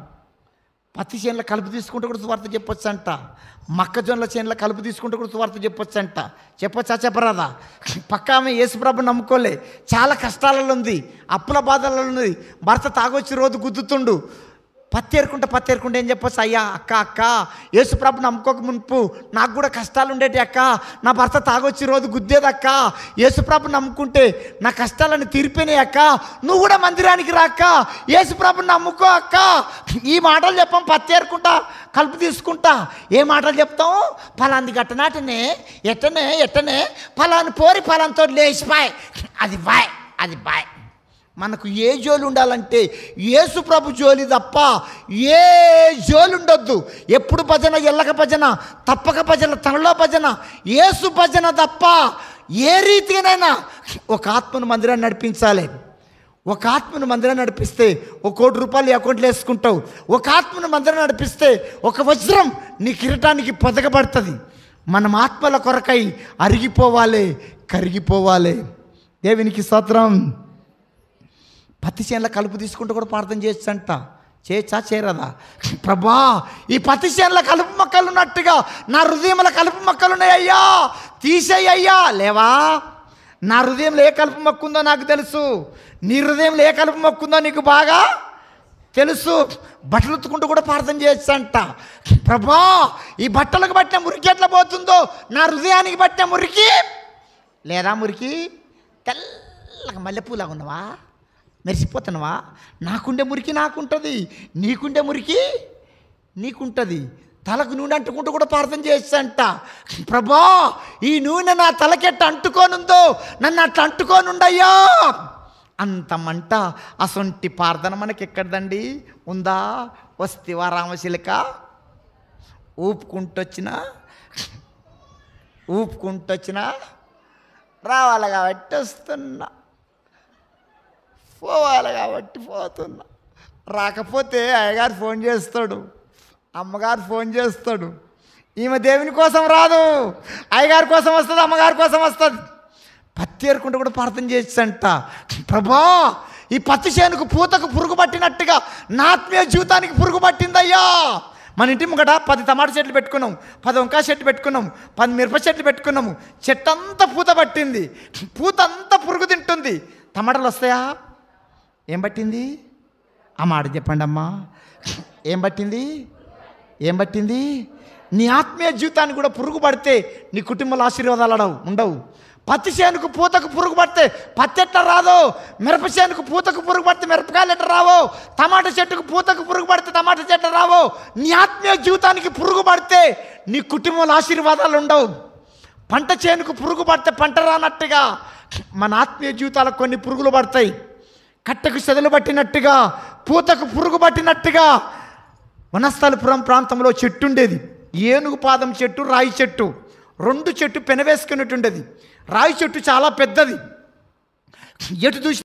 పత్తి చేనుల కలుపు తీసుకుంటూ కూడా సువార్త చెప్పొచ్చు అంట. మొక్కజొన్నల చేనుల కలుపు తీసుకుంటూ కూడా సువార్త చెప్పొచ్చు అంట. చెప్పొచ్చా? చెప్పరాదా? పక్క ఆమె యేసుప్రభు నమ్ముకోలే, చాలా కష్టాలలో ఉంది, అప్పుల బాధలలో ఉంది. భర్త తాగొచ్చి రోజు గుద్దుతుండు. పత్తి ఏరుకుంటే ఏం చెప్పొచ్చు? అయ్యా అక్క యేసుప్రభు నమ్ముకోక మునుపు నాకు కూడా కష్టాలు ఉండేటి అక్క. నా భర్త తాగొచ్చి రోజు గుద్దేది అక్క. యేసుప్రభు నమ్ముకుంటే నా కష్టాలను తీరిపోయినాయి అక్క. నువ్వు కూడా మందిరానికి రాక్క, యేసుప్రభు నమ్ముకో అక్క. ఈ మాటలు చెప్పాం. పత్తి ఏరుకుంటా, కలుపు తీసుకుంటా. ఏ మాటలు చెప్తాం? ఫలాంది గట్టనాటనే ఎట్టనే ఫలాని పోరి ఫలాంతో లేచిపాయ్, అది బాయ్. మనకు ఏ జోలు ఉండాలంటే యేసు ప్రభు జోలి తప్ప ఏ జోలు ఉండొద్దు. ఎప్పుడు భజన, ఎల్లక భజన, తప్పక భజన, తనలో భజన, యేసు భజన తప్ప ఏ రీతిగానైనా ఒక ఆత్మను మందిరాన్ని నడిపించాలి. ఒక ఆత్మను మందిరాన్ని నడిపిస్తే 1 కోటి రూపాయలు అకౌంట్లో వేసుకుంటావు. ఒక ఆత్మను మందిరాన్ని నడిపిస్తే 1 వజ్రం నీ కిరీటానికి పొదగబడుతుంది. మనం ఆత్మల కొరకై అరిగిపోవాలి, కరిగిపోవాలి. దేవునికి స్తోత్రం. పత్తి చేనుల కలుపు తీసుకుంటూ కూడా ప్రార్థన చేయొచ్చంట. చేయొచ్చా? చేయరదా? ప్రభా, ఈ పత్తి చేనుల కలుపు మొక్కలు ఉన్నట్టుగా నా హృదయంలో కలుపు మొక్కలు ఉన్నాయ్యా, తీసేయ్యా. లేవా? నా హృదయంలో ఏ కలుపు మొక్క ఉందో నాకు తెలుసు. నీ హృదయంలో ఏ కలుపు మొక్క ఉందో నీకు బాగా తెలుసు. బట్టలు ఉతుకుంటూ కూడా ప్రార్థన చేయొచ్చు అంట. ప్రభా, ఈ బట్టలకు పట్టిన మురికి ఎట్లా పోతుందో నా హృదయానికి పట్టిన మురికి లేదా మురికి తెల్లగా మల్లెపూలాగా ఉన్నావా, మెరిసిపోతున్నావా? నాకుండే మురికి నాకుంటుంది, నీకుండే మురికి నీకుంటుంది. తలకు నూనె అంటుకుంటూ కూడా ప్రార్థన చేస్తంట. ప్రభా, ఈ నూనె నా తలకెట్ట అంటుకోనుందో నన్ను అట్లా అంటుకోనుండయ్యా. అంత మంట. అసొంటి ప్రార్థన మనకి ఎక్కడదండి? ఉందా? వస్తేవా రామశిలక? ఊపుకుంటొచ్చినా రావాలి కాబట్టి వస్తున్నా, పోవాలి కాబట్టి పోతున్నా. రాకపోతే అయ్యగారు ఫోన్ చేస్తాడు, అమ్మగారు ఫోన్ చేస్తాడు. ఈమె దేవుని కోసం రాదు, అయ్యగారి కోసం వస్తుంది, అమ్మగారి కోసం వస్తుంది. పత్తి ఏరుకుంటూ కూడా ప్రార్థన చేసంట. ప్రభా, ఈ పత్తి చేనుకు పూతకు పురుగు పట్టినట్టుగా నా ఆత్మీయ జీవితానికి పురుగు పట్టిందయ్యా. మన ఇంటి ముంగట 10 టమాటా చెట్లు పెట్టుకున్నాం, 10 వంకాయ చెట్లు పెట్టుకున్నాం, 10 మిరప చెట్లు పెట్టుకున్నాము. చెట్టంతా పూత పట్టింది, పూత అంతా పురుగు తింటుంది. టమాటాలు వస్తాయా? ఏం పట్టింది? ఆ మాట చెప్పండి అమ్మా. ఏం పట్టింది? ఏం పట్టింది? నీ ఆత్మీయ జీవితానికి కూడా పురుగు పడితే నీ కుటుంబంలో ఆశీర్వాదాలు ఉండవు. పత్తి చేనుకు పూతకు పురుగు పడితే పత్తి ఎట్లా రాదో, మిరప చేనుకు పూతకు పురుగు పడితే మిరపకాయలు ఎట్లా రావో, టమాటా చెట్టుకు పూతకు పురుగు పడితే టమాటా చెట్లు రావో, నీ ఆత్మీయ జీవితానికి పురుగు పడితే నీ కుటుంబంలో ఆశీర్వాదాలు ఉండవు. పంట చేనుకు పురుగు పడితే పంట రానట్టుగా మన ఆత్మీయ జీవితాలకు కొన్ని పురుగులు పడతాయి. కట్టకు సెదలు పట్టినట్టుగా, పూతకు పురుగు పట్టినట్టుగా. వనస్థలపురం ప్రాంతంలో చెట్టు ఉండేది, ఏనుగు పాదం చెట్టు, రాయి చెట్టు. 2 చెట్టు పెనవేసుకున్నట్టుండేది. రాయి చెట్టు చాలా పెద్దది. ఎటు చూసి